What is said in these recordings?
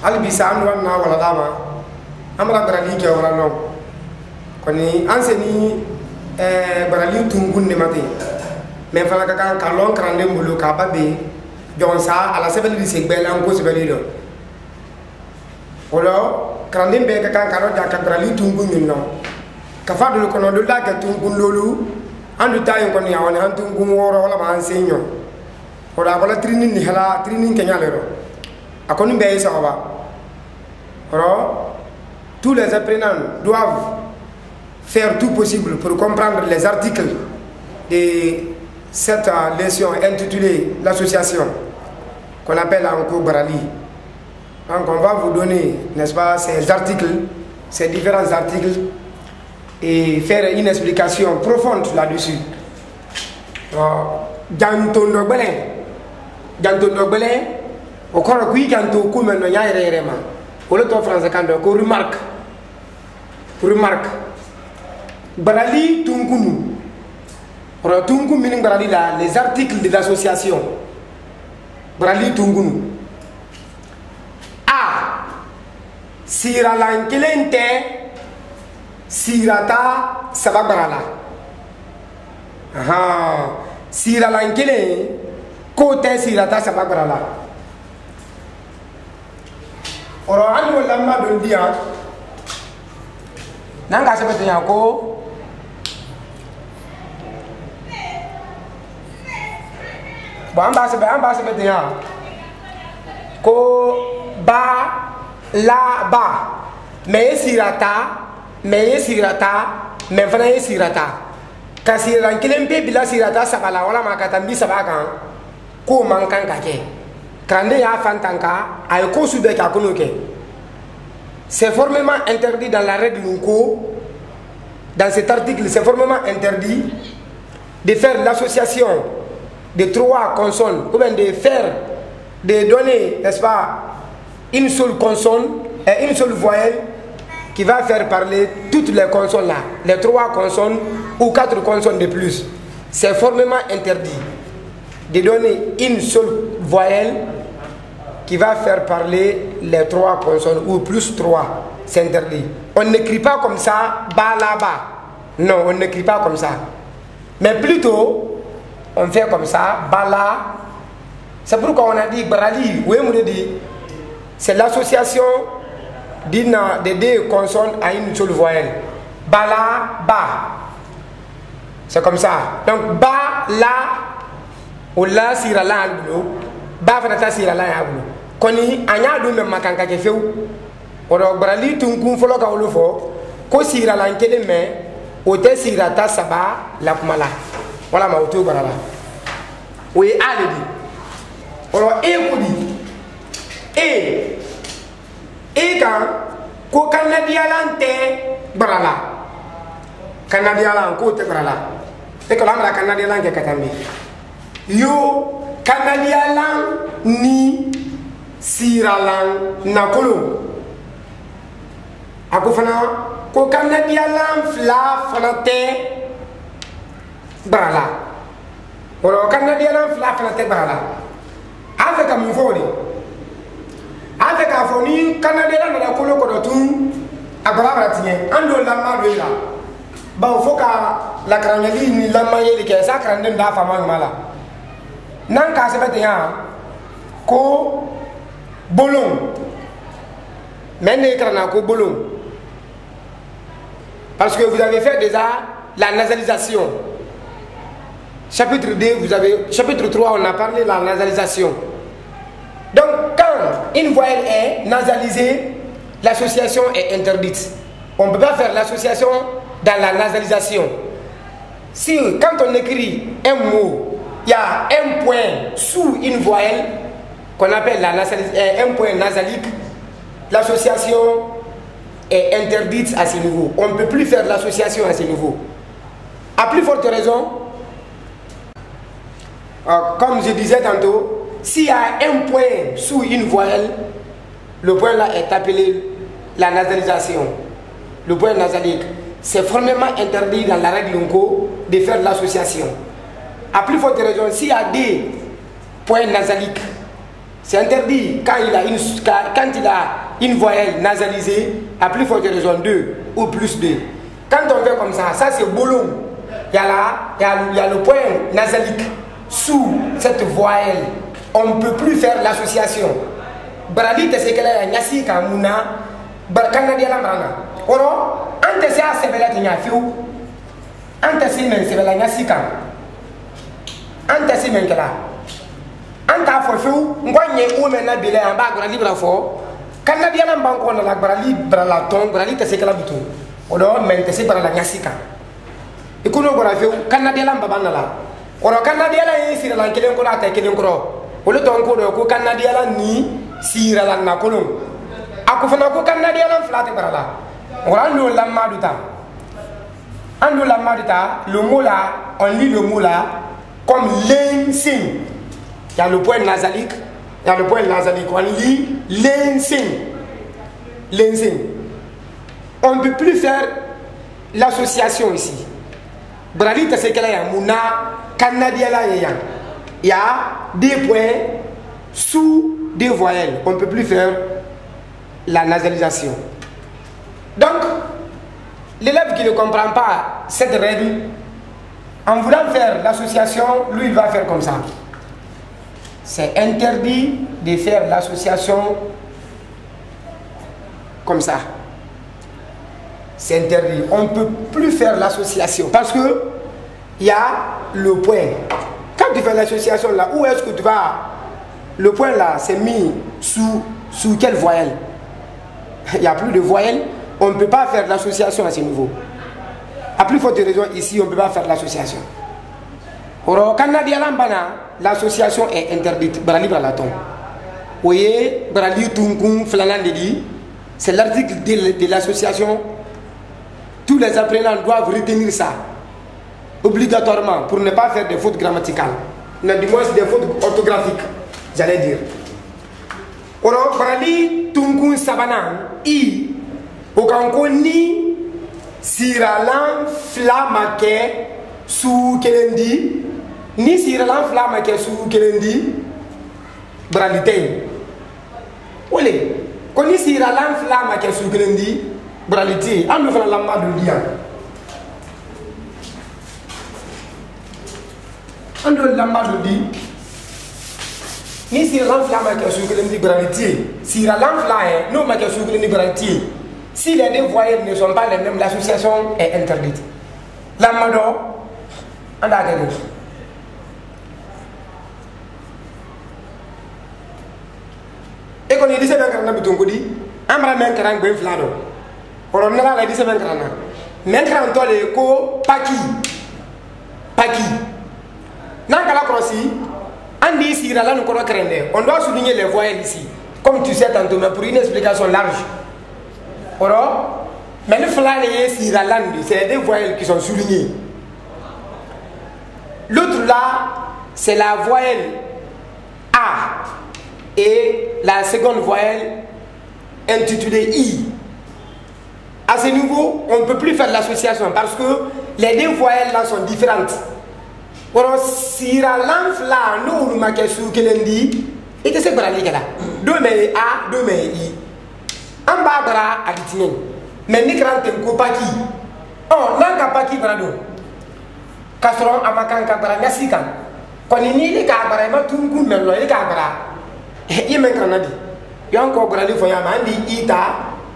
albisa anwan na wala dama amra barali ke wala no koni anseni barali tungun ne mate mais fala ka kan kalon krande mbulu ka babe jonsa ala sebeli di segbela ko sebeli do olo krande be ka kan karo da ka barali tungun no ka fadul ko no do la ka tungun lolu andu tayo ko ni awon han tungun woro wala ba ansenyo ora bala training ni hala training kenya lero akoni be isa ba oro tous les apprenants doivent faire tout possible pour comprendre les articles de cette leçon intitulée l'association qu'on appelle encore Barali. Donc on va vous donner, n'est-ce pas, ces articles, ces différents articles et faire une explication profonde là-dessus. Janton dogbele au corps qui janto comme no yaire rema au le to français quand ko remarque Barali tungunu ro tungu meaning Barali là les articles de l'association Barali tungunu a sira lankelente sirata sababarala aha sira lankele kote sirata sababarala oro anu lamma don dia nanga sabete yako amba sabete ya ko ba la ba me sirata me fana sirata kasira kilembe bila sirata sabala wala makata mbi sabaka ko mankan kake Krande ya fantanka ay ko sube ka konoke. C'est formellement interdit dans la règle Lunko. Dans cet article, c'est formellement interdit de faire l'association de 3 consonnes ou bien de donner, n'est-ce pas, une seule consonne et une seule voyelle qui va faire parler toutes les consonnes là, les 3 consonnes ou 4 consonnes de plus. C'est formellement interdit de donner une seule voyelle qui va faire parler les 3 consonnes ou plus 3. C'est interdit. On n'écrit pas comme ça, ba la ba. Non, on n'écrit pas comme ça. Mais plutôt, on fait comme ça, ba la. C'est pourquoi on a dit Barali. Oui, on a dit. C'est l'association des 2 consonnes à une seule voyelle. Ba la ba. C'est comme ça. Donc ba la. Ou la sira la albulo. Ba fata sira la albulo. Koni anya do même makanka ke few. Oro Barali tunkun folo ka wolo fo ko sira la nkele me o te sira ta saba la kumala wala ma oto barala o e aledi oro e kudi e kan ko kanadialante barala kanadialan ko te barala e ko lamra kanadialan ke katambi yo kanadialan ni siralan nakolo ako fana ko kanadialan fla fana te barala oro kanadialan fla fana te barala ave ka mi fodi ave ka foni kanadialan na kolo ko dotun agbara tiye ando la ma do la ba foka la kranyali ni la ma yeli ke sakran den da fama mala nan ka sebete ya ko bolon men ekrana ko bolon. Parce que vous avez fait déjà la nasalisation. Chapitre 2, chapitre 3, on a parlé de la nasalisation. Donc, quand une voyelle est nasalisée, l'association est interdite. On ne peut pas faire l'association dans la nasalisation. Si, quand on écrit un mot, il y a un point sous une voyelle, qu'on appelle un point nasalique, l'association est interdite à ce niveau. On ne peut plus faire l'association à ce niveau. À plus forte raison, comme je disais tantôt, s'il y a un point sous une voyelle, le point là est appelé la nasalisation. Le point nasalique. C'est formellement interdit dans la règle Lunko de faire l'association. À plus forte raison, s'il y a des points nasaliques, C'est interdit quand il a une voyelle nasalisée, à plus forte raison 2 ou plus 2. Quand on fait comme ça c'est bolong. Il y a le point nasalique sous cette voyelle. On ne peut plus faire l'association. Brali te sekela nyasi kamuna barkana dia lambrana. Oro ante se asebela tinya fiu. Ante se men sebela nyasi kam. Ante se men kala. Anta fo fiu ngwanye o men na bele amba brali bra fo. Kana dia lambang ko na la brali brala ton brali te sekela butu. Oro men te se brala nyasi kam. Ikuno bra fiu kana dia lamba banala. Oro kana dia la yesi la kelen ko la ta kelen ko. Olo ton ko do ko kana dia la ni sira la na kolon ako fana ko kan na dia lan flate barala ora ndo la maduta ando la maduta le mot là on lit le mot là comme l'insigne. Il y a le point nasalique, on lit l'insigne. On ne peut plus faire l'association ici. Bralita c'est qu'elle a mouna canadien là il y a des points sous des voyelles, on ne peut plus faire la nasalisation. Donc, l'élève qui ne comprend pas cette règle, en voulant faire l'association, lui il va faire comme ça. C'est interdit de faire l'association comme ça. C'est interdit. On ne peut plus faire l'association parce que il y a le point. Quand tu fais l'association là, où est-ce que tu vas? Le point là, c'est mis sous quelle voyelle? Il n'y a plus de voyelle. On ne peut pas faire l'association à ce niveau. À plus forte raison, ici, on ne peut pas faire l'association. Quand l'association est interdite. Vous voyez, c'est l'article de l'association. Tous les apprenants doivent retenir ça. Obligatoirement, pour ne pas faire des fautes grammaticales. Du moins, des fautes orthographiques. J'allais dire. Oro brali tungun sabanan I okanko ni siralan flamake su kelendi ni siralan flamake su kelendi brali tay ole ko ni siralan flamake su kelendi brali tay andu fana lamma du dian andu lamma du di ni si l'enflamme qui a soulevé une liberté, si l'enflamme non mais qui a soulevé une liberté, si les deux voyelles ne sont pas les mêmes, l'association est interdite. La mado, on a gagné. Et quand il dit c'est bien qu'on a besoin de dire, on va mettre un peu de flado. On a la dit c'est bien qu'on a. Mettre un toit de co paki, n'a qu'à la crossi. On doit souligner les voyelles ici, comme tu sais tantôt, mais pour une explication large. Mais le flan c'est des voyelles qui sont soulignées. L'autre là, c'est la voyelle A et la seconde voyelle intitulée I. À ce niveau, on ne peut plus faire l'association parce que les deux voyelles là sont différentes. Si la l'enfla nous nous marquons sur Kelendi, et que c'est pour aller là. Deux mais A, deux mais I. En bas bras à l'itinéraire. Mais ni grand tempo paki. Oh, n'anga paki brado. Castron amakan kabara nyasikan. Quand il n'y a pas de cabara, il n'y a pas de cabara. Il y a un il y a encore brado for yama andi ita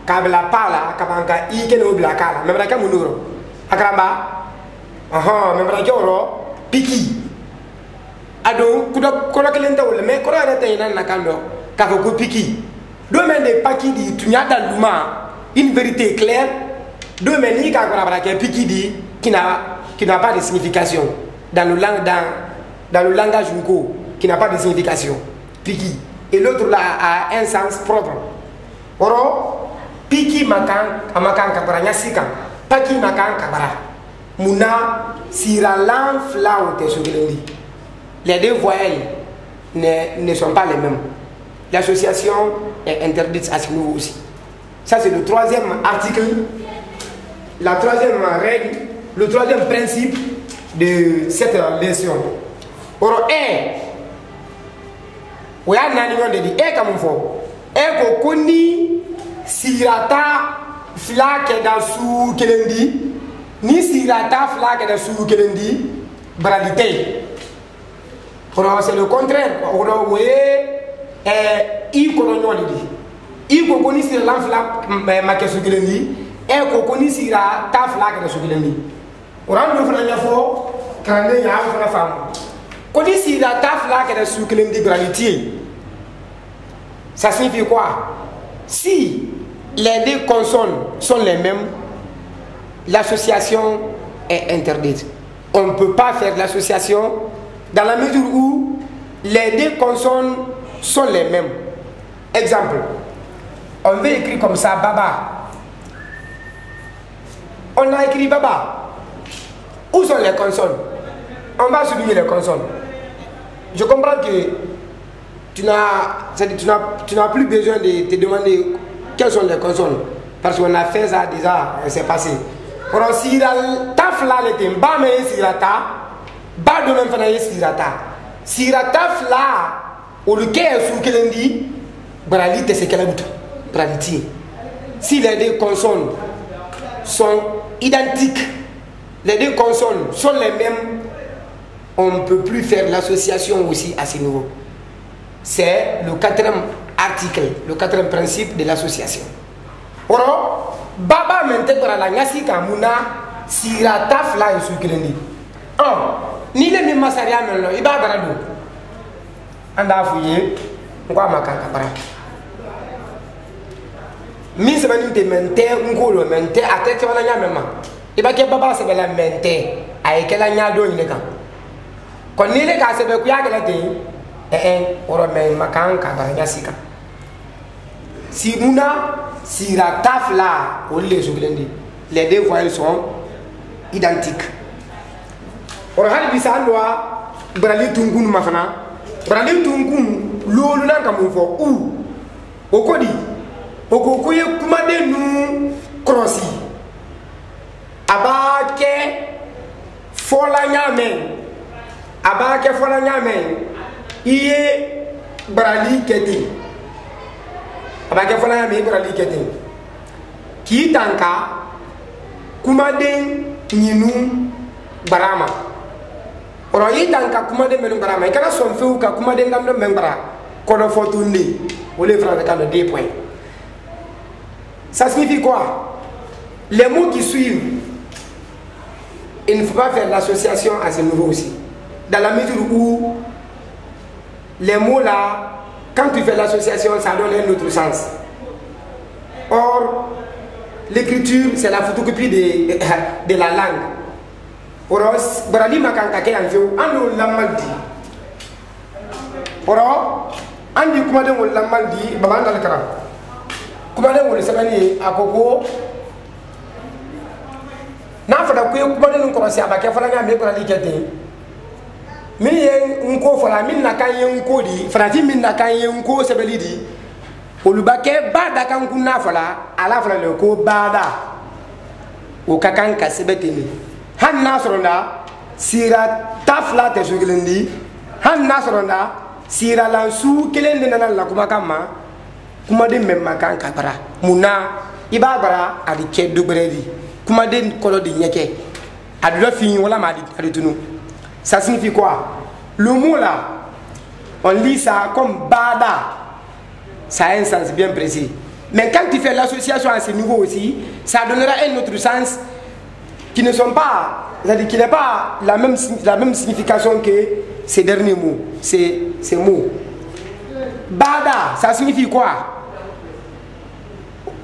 kabla pala kabanka I keno blakala. Même la kamunuro. Akramba. Aha, même la joro. Piki ado kuda kelenta wala mais kora reta ina nakando ka ko piki do men de paki di tunyata luma une vérité claire do men ni ka kora ke piki di qui n'a pas de signification dans le langage nko qui n'a pas de signification piki et l'autre là a un sens propre oro piki makan amakan kabara nyasika paki makan kabara Mouna, sira l'enflamme ou tes. Les deux voyelles ne sont pas les mêmes. L'association est interdite à ce niveau aussi. Ça, c'est le troisième article, la troisième règle, le troisième principe de cette leçon. Or, o ya nani ngonde di e ka mun fo e ko koni sirata flake da su kelendi ni sirata flake da su kelendi bralité c'est le contraire on i ko no nyoli di i ko koni sirata flake ma ke su kelendi e ko koni sirata flake da su kelendi on ran fana nya fo kande ya fana fam koni sirata flake da su kelendi bralité ça signifie quoi? Si les deux consonnes sont les mêmes, l'association est interdite. On ne peut pas faire l'association dans la mesure où les deux consonnes sont les mêmes. Exemple, on veut écrire comme ça, Baba. On a écrit Baba. Où sont les consonnes? On va souligner les consonnes. Je comprends que tu n'as plus besoin de te demander quelles sont les consonnes. Parce qu'on a fait ça déjà, c'est passé. Alors, si la taf là, les thèmes, ba me sirata, ba de même fana sirata. Sirata là, au lieu sous kelendi, bralité c'est quelle bouton? Bralité. Si les deux consonnes sont identiques, les deux consonnes sont les mêmes, on ne peut plus faire l'association aussi à ce niveau. C'est le quatrième article, le quatrième principe de l'association. Oro, baba mentera la nyasi kamuna sirata fla yusu kelendi. Ni le mi masaria melo iba baradu. Anda fuye, ngwa makaka bara. Mi se mani te mente ngolo mente atete wala nya mema. Iba ke baba se bela mente ayekela nya do nyeka. Ko ni le ka se be ku ya kala te oro me makan ka baranya sika si muna sira tafla o le suglendi les deux voyelles sont identiques oro hal bisanwa brali tungun mafana brali tungun lolu nan kam fo u okodi okoko ye kuma de nu crossi abake fola nyame abake fola nyame iye brali keti abake fana ya me brali keti ki tanka kuma den nyinu barama oro yi tanka kuma den menu barama ikana son feu ka kuma den lamdo membra kono fotundi o le frère de 2 points. Ça signifie quoi? Les mots qui suivent, il ne faut pas faire l'association à ce niveau aussi, dans la mesure où les mots là, quand tu fais l'association, ça donne un autre sens. Or, l'écriture, c'est la photocopie de la langue. Or, Brali Makankake en fait, on l'a mal dit. Or, on dit comment on l'a mal dit, Baban dans le Kara. Comment on le sait à Coco? N'a pas de quoi, comment on commence à baquer, il faut la mettre Brali Kete. Min ye nko fala min na kan ye nko di frati min na kan ye nko sebeli di olubake bada kan kunna fala ala fala le ko bada o kakan ka sebetini han na soronda sira tafla te sugelendi han na soronda sira lansu kelende nana la kuma kama kuma de memma kan ka bara muna iba bara adi ke dubredi kuma de kolo di nyeke adu lo fin wala ma adi tunu. Ça signifie quoi? Le mot là, on lit ça comme bada. Ça a un sens bien précis. Mais quand tu fais l'association à ce niveau aussi, ça donnera un autre sens qui ne sont pas, c'est-à-dire qui n'est pas la même signification que ces derniers mots, ces mots. Bada, ça signifie quoi?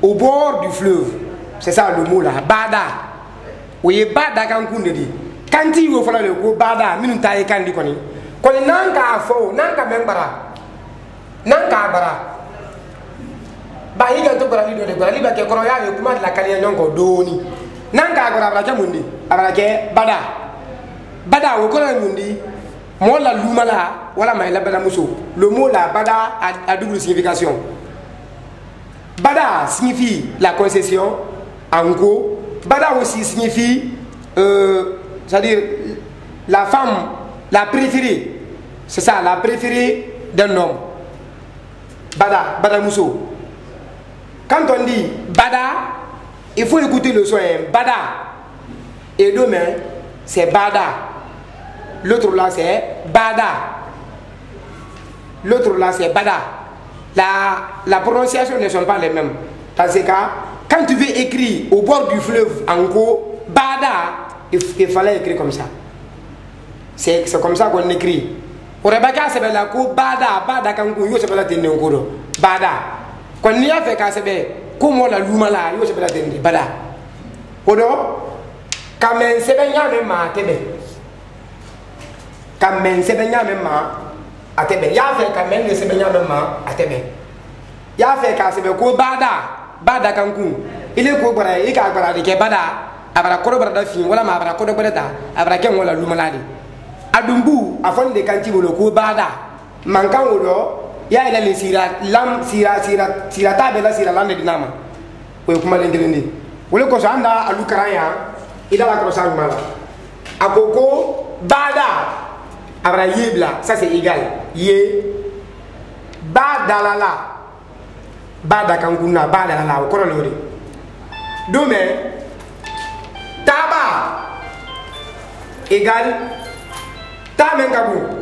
Au bord du fleuve. C'est ça le mot là, bada. Oui, bada quand on dit. Quand il faut faire le coup, bada, minute taille quand il connaît. Quand il n'a qu'à faux, n'a qu'à même bara, n'a qu'à bara. Bah il y a tout pour la vie de Brali, bah qui croit que comment la carrière n'ongo doni. N'a qu'à bara bara mundi, bara que bada, bada au coin mundi. Moi la lumala, voilà ma la bada muso. Le mot là bada a double signification. Bada signifie la concession, en gros. Bada aussi signifie c'est-à-dire la femme, la préférée. C'est ça, la préférée d'un homme. Bada, Bada Mousso. Quand on dit Bada, il faut écouter le son. Bada. Et demain, c'est Bada. L'autre là, c'est Bada. L'autre là, c'est Bada. La prononciation ne sont pas les mêmes. Dans ce cas, quand tu veux écrire au bord du fleuve en gros, Bada, il fallait écrire comme ça. C'est comme ça qu'on écrit. Au Rebecca, c'est la cour Bada, Bada, quand vous avez la tête de Bada. Quand il y a fait qu'à se faire, comment la Lumala, vous avez la tête de Bada. Odo, quand même, c'est bien, même à Tébé. Quand même, c'est bien, même à Tébé. Il y a fait quand même, c'est bien, même à Tébé. Il y a fait qu'à se faire, Bada, Bada, quand il est quoi, il y a Bada. Abra koro brada fin wala ma abra koro brada abra ken wala lumaladi adumbu afon de kanti wolo ko bada mankan wolo ya ila le sira lam sira tabela sira lande dinama o kuma le ndelende wole ko so anda alu karaya ila la ko sa mala akoko bada abra yebla ça c'est égal ye bada bada kankuna bada la ko lori dome Taba égale Tamengabu.